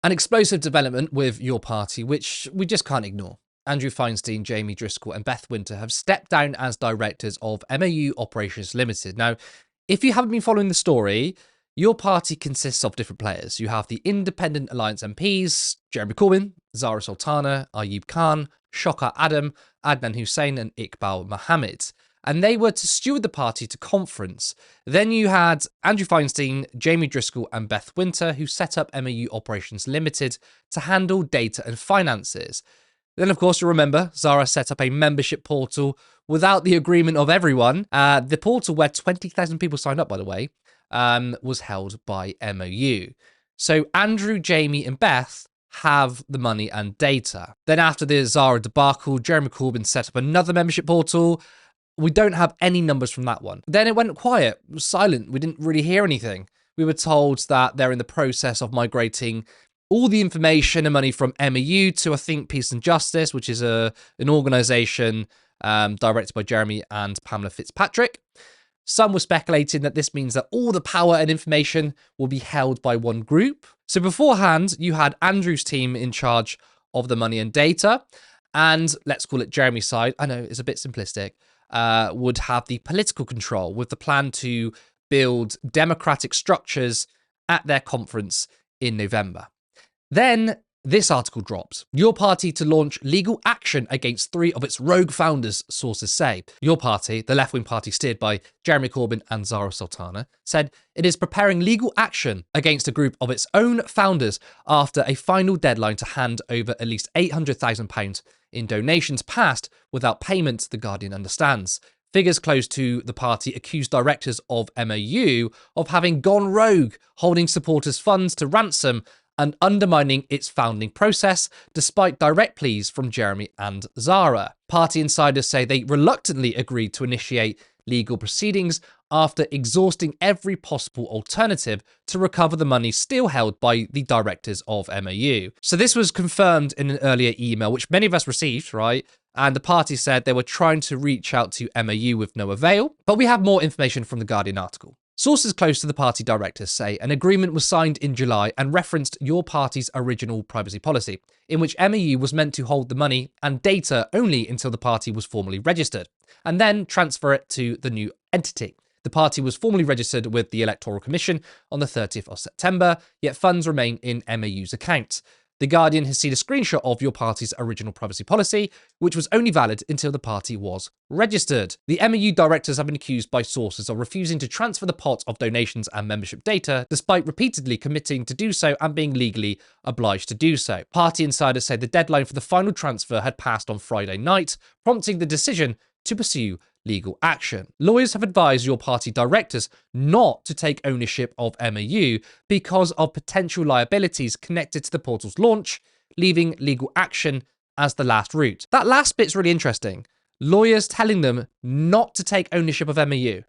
An explosive development with your party, which we just can't ignore. Andrew Feinstein, Jamie Driscoll, and Beth Winter have stepped down as directors of MOU Operations Limited. Now, if you haven't been following the story, your party consists of different players. You have the Independent Alliance MPs, Jeremy Corbyn, Zara Sultana, Ayub Khan, Shoka Adam, Adnan Hussein, and Iqbal Mohammed. And they were to steward the party to conference. Then you had Andrew Feinstein, Jamie Driscoll, and Beth Winter, who set up MOU Operations Limited to handle data and finances. Then, of course, you'll remember, Zara set up a membership portal without the agreement of everyone. The portal, where 20,000 people signed up, by the way, was held by MOU. So Andrew, Jamie, and Beth have the money and data. Then after the Zara debacle, Jeremy Corbyn set up another membership portal. We don't have any numbers from that one. Then it went quiet, it was silent. We didn't really hear anything. We were told that they're in the process of migrating all the information and money from MOU to, I think, Peace and Justice, which is an organisation directed by Jeremy and Pamela Fitzpatrick. Some were speculating that this means that all the power and information will be held by one group. So beforehand, you had Andrew's team in charge of the money and data, and let's call it Jeremy's side. I know it's a bit simplistic. Would have the political control with the plan to build democratic structures at their conference in November. Then this article drops. Your party to launch legal action against 3 of its rogue founders, sources say. Your party, the left-wing party steered by Jeremy Corbyn and Zara Sultana, said it is preparing legal action against a group of its own founders after a final deadline to hand over at least £800,000 in donations passed without payment, The Guardian understands. Figures close to the party accuse directors of MOU of having gone rogue, holding supporters' funds to ransom and undermining its founding process, despite direct pleas from Jeremy and Zara. Party insiders say they reluctantly agreed to initiate legal proceedings after exhausting every possible alternative to recover the money still held by the directors of MOU. So this was confirmed in an earlier email, which many of us received, right? And the party said they were trying to reach out to MOU with no avail. But we have more information from the Guardian article. Sources close to the party directors say an agreement was signed in July and referenced your party's original privacy policy, in which MOU was meant to hold the money and data only until the party was formally registered, and then transfer it to the new entity. The party was formally registered with the Electoral Commission on the 30th of September, yet funds remain in MOU's account. The Guardian has seen a screenshot of your party's original privacy policy, which was only valid until the party was registered. The MOU directors have been accused by sources of refusing to transfer the pot of donations and membership data, despite repeatedly committing to do so and being legally obliged to do so. Party insiders say the deadline for the final transfer had passed on Friday night, prompting the decision to pursue legal action. Lawyers have advised your party directors not to take ownership of MOU because of potential liabilities connected to the portal's launch, leaving legal action as the last route. That last bit's really interesting. Lawyers telling them not to take ownership of MOU.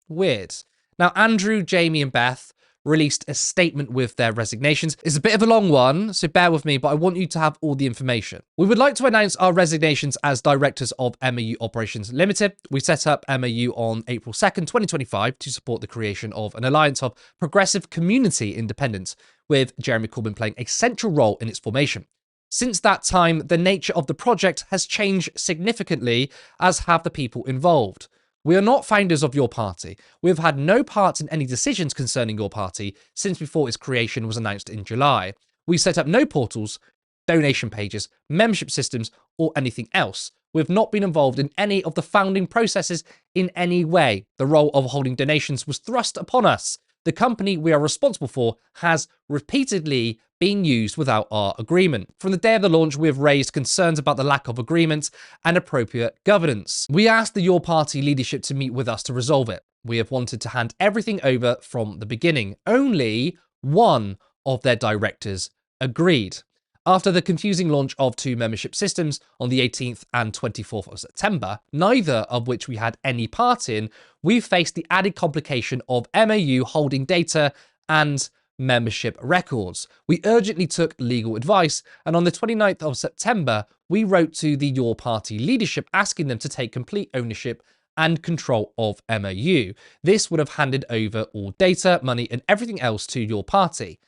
Weird. Now, Andrew, Jamie, and Beth released a statement with their resignations. It's a bit of a long one, so bear with me, but I want you to have all the information. We would like to announce our resignations as directors of MOU Operations Limited. We set up MOU on April 2nd, 2025 to support the creation of an alliance of progressive community independence, with Jeremy Corbyn playing a central role in its formation. Since that time, the nature of the project has changed significantly, as have the people involved. We are not founders of your party. We have had no part in any decisions concerning your party since before its creation was announced in July. We set up no portals, donation pages, membership systems, or anything else. We have not been involved in any of the founding processes in any way. The role of holding donations was thrust upon us. The company we are responsible for has repeatedly been used without our agreement. From the day of the launch, we have raised concerns about the lack of agreement and appropriate governance. We asked the Your Party leadership to meet with us to resolve it. We have wanted to hand everything over from the beginning. Only one of their directors agreed. After the confusing launch of 2 membership systems on the 18th and 24th of September, neither of which we had any part in, we faced the added complication of MOU holding data and membership records. We urgently took legal advice, and on the 29th of September, we wrote to the Your Party leadership asking them to take complete ownership and control of MOU. This would have handed over all data, money, and everything else to your party.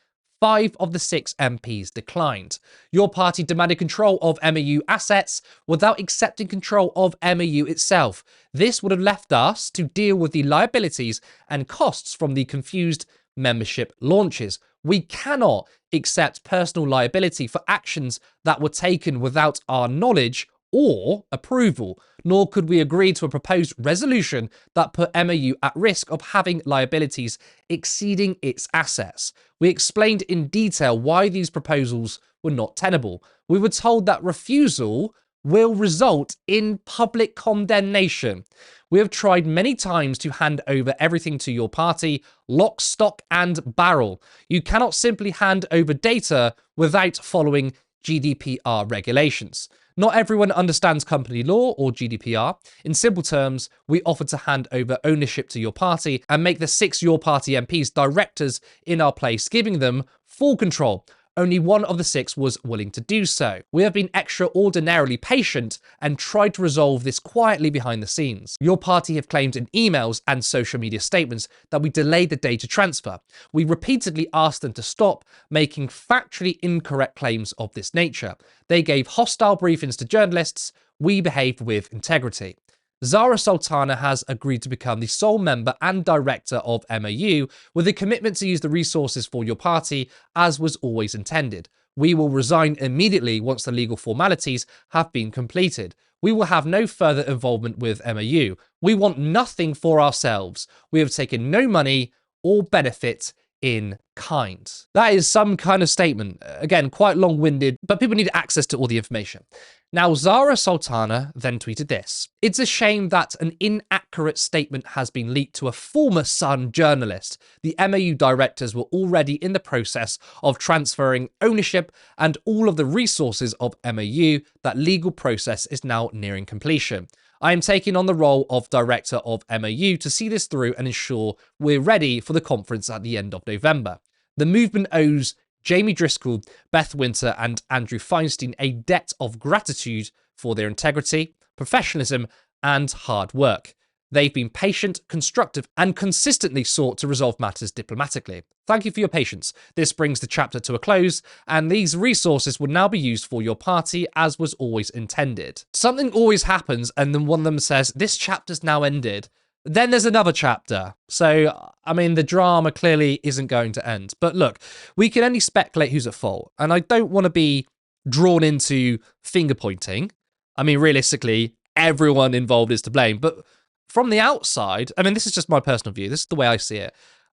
5 of the 6 MPs declined. Your party demanded control of MOU assets without accepting control of MOU itself. This would have left us to deal with the liabilities and costs from the confused membership launches. We cannot accept personal liability for actions that were taken without our knowledge or approval, nor could we agree to a proposed resolution that put MOU at risk of having liabilities exceeding its assets. We explained in detail why these proposals were not tenable. We were told that refusal will result in public condemnation. We have tried many times to hand over everything to your party, lock, stock, and barrel. You cannot simply hand over data without following GDPR regulations. Not everyone understands company law or GDPR. In simple terms, we offer to hand over ownership to your party and make the 6 Your Party MPs directors in our place, giving them full control. Only 1 of the 6 was willing to do so. We have been extraordinarily patient and tried to resolve this quietly behind the scenes. Your party have claimed in emails and social media statements that we delayed the data transfer. We repeatedly asked them to stop making factually incorrect claims of this nature. They gave hostile briefings to journalists. We behaved with integrity. Zara Sultana has agreed to become the sole member and director of MOU with a commitment to use the resources for your party as was always intended. We will resign immediately once the legal formalities have been completed. We will have no further involvement with MOU. We want nothing for ourselves. We have taken no money or benefit in kind. That is some kind of statement. Again, quite long-winded, but people need access to all the information. Now, Zara Sultana then tweeted this. It's a shame that an inaccurate statement has been leaked to a former Sun journalist. The MOU directors were already in the process of transferring ownership and all of the resources of MOU. That legal process is now nearing completion. I am taking on the role of director of MOU to see this through and ensure we're ready for the conference at the end of November. The movement owes Jamie Driscoll, Beth Winter, and Andrew Feinstein a debt of gratitude for their integrity, professionalism, and hard work. They've been patient, constructive, and consistently sought to resolve matters diplomatically. Thank you for your patience. This brings the chapter to a close, and these resources will now be used for your party as was always intended. Something always happens, and then one of them says, this chapter's now ended. Then there's another chapter. So, I mean, the drama clearly isn't going to end. But look, we can only speculate who's at fault. And I don't want to be drawn into finger pointing. I mean, realistically, everyone involved is to blame. But from the outside, I mean, this is just my personal view. This is the way I see it.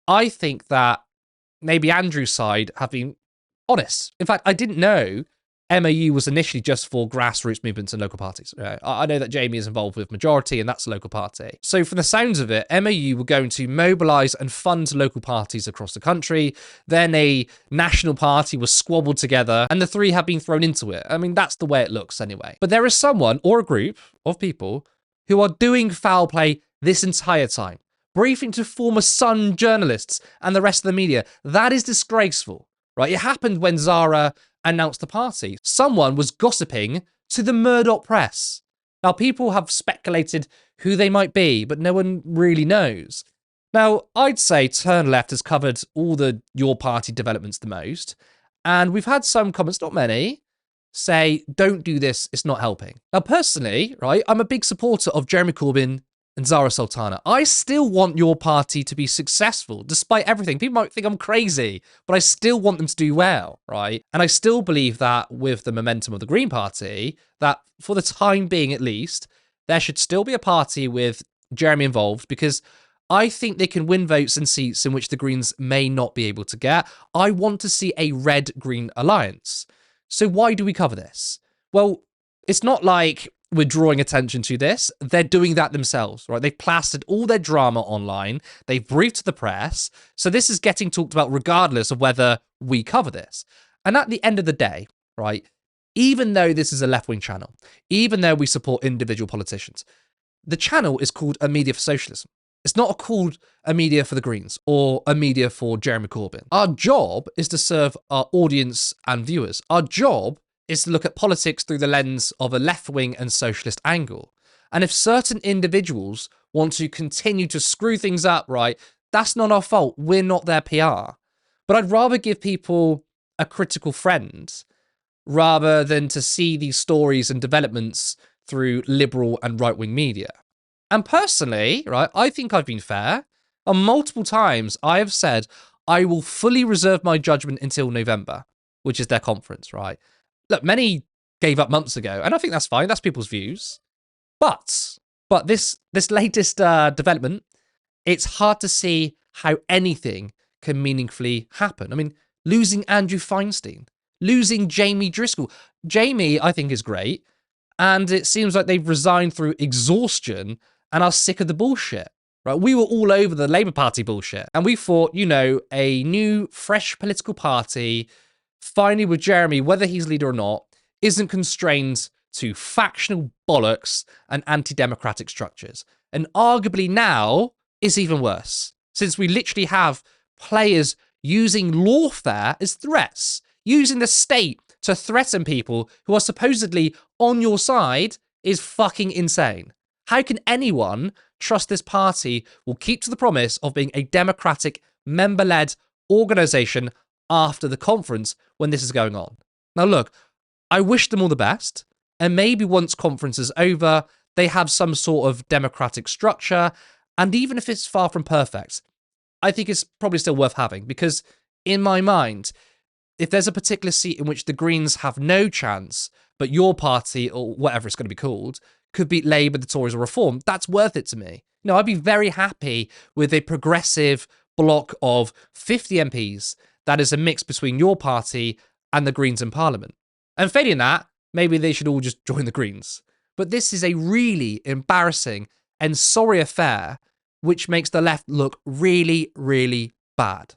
I think that maybe Andrew's side have been honest. In fact, I didn't know MOU was initially just for grassroots movements and local parties. I know that Jamie is involved with Majority, and that's a local party. So from the sounds of it, MOU were going to mobilise and fund local parties across the country. Then a national party was squabbled together, and the 3 have been thrown into it. I mean, that's the way it looks anyway. But there is someone or a group of people who are doing foul play this entire time, briefing to former Sun journalists and the rest of the media. That is disgraceful, right? It happened when Zara announced the party. Someone was gossiping to the Murdoch press. Now, people have speculated who they might be, but no one really knows. Now, I'd say Turn Left has covered all the Your Party developments the most, and we've had some comments, not many, say, don't do this, it's not helping. Now, personally, right, I'm a big supporter of Jeremy Corbyn and Zara Sultana. I still want Your Party to be successful, despite everything. People might think I'm crazy, but I still want them to do well, right? And I still believe that with the momentum of the Green Party, that for the time being at least, there should still be a party with Jeremy involved, because I think they can win votes and seats in which the Greens may not be able to get. I want to see a red-green alliance. So why do we cover this? Well, it's not like we're drawing attention to this. They're doing that themselves, right? They've plastered all their drama online. They've briefed the press. So this is getting talked about regardless of whether we cover this. And at the end of the day, right, even though this is a left-wing channel, even though we support individual politicians, the channel is called A Media for Socialism. It's not called A Media for the Greens or A Media for Jeremy Corbyn. Our job is to serve our audience and viewers. Our job is to look at politics through the lens of a left-wing and socialist angle. And if certain individuals want to continue to screw things up, right, that's not our fault. We're not their PR. But I'd rather give people a critical friend rather than to see these stories and developments through liberal and right-wing media. And personally, right, I think I've been fair. On multiple times, I have said I will fully reserve my judgment until November, which is their conference, right? Look, many gave up months ago, and I think that's fine. That's people's views. But this latest development, it's hard to see how anything can meaningfully happen. I mean, losing Andrew Feinstein, losing Jamie Driscoll. Jamie, I think, is great. And it seems like they've resigned through exhaustion and are sick of the bullshit. Right? We were all over the Labour Party bullshit. And we thought, a new, fresh political party, finally with Jeremy, whether he's leader or not, isn't constrained to factional bollocks and anti-democratic structures. And arguably now, it's even worse, since we literally have players using lawfare as threats, using the state to threaten people who are supposedly on your side is fucking insane. How can anyone trust this party will keep to the promise of being a democratic, member-led organisation after the conference when this is going on? Now look, I wish them all the best, and maybe once conference is over, they have some sort of democratic structure, and even if it's far from perfect, I think it's probably still worth having, because in my mind, if there's a particular seat in which the Greens have no chance, but your party, or whatever it's going to be called, could beat Labour, the Tories, or Reform, that's worth it to me. I'd be very happy with a progressive bloc of 50 MPs that is a mix between your party and the Greens in Parliament. And failing that, maybe they should all just join the Greens. But this is a really embarrassing and sorry affair, which makes the left look really, really bad.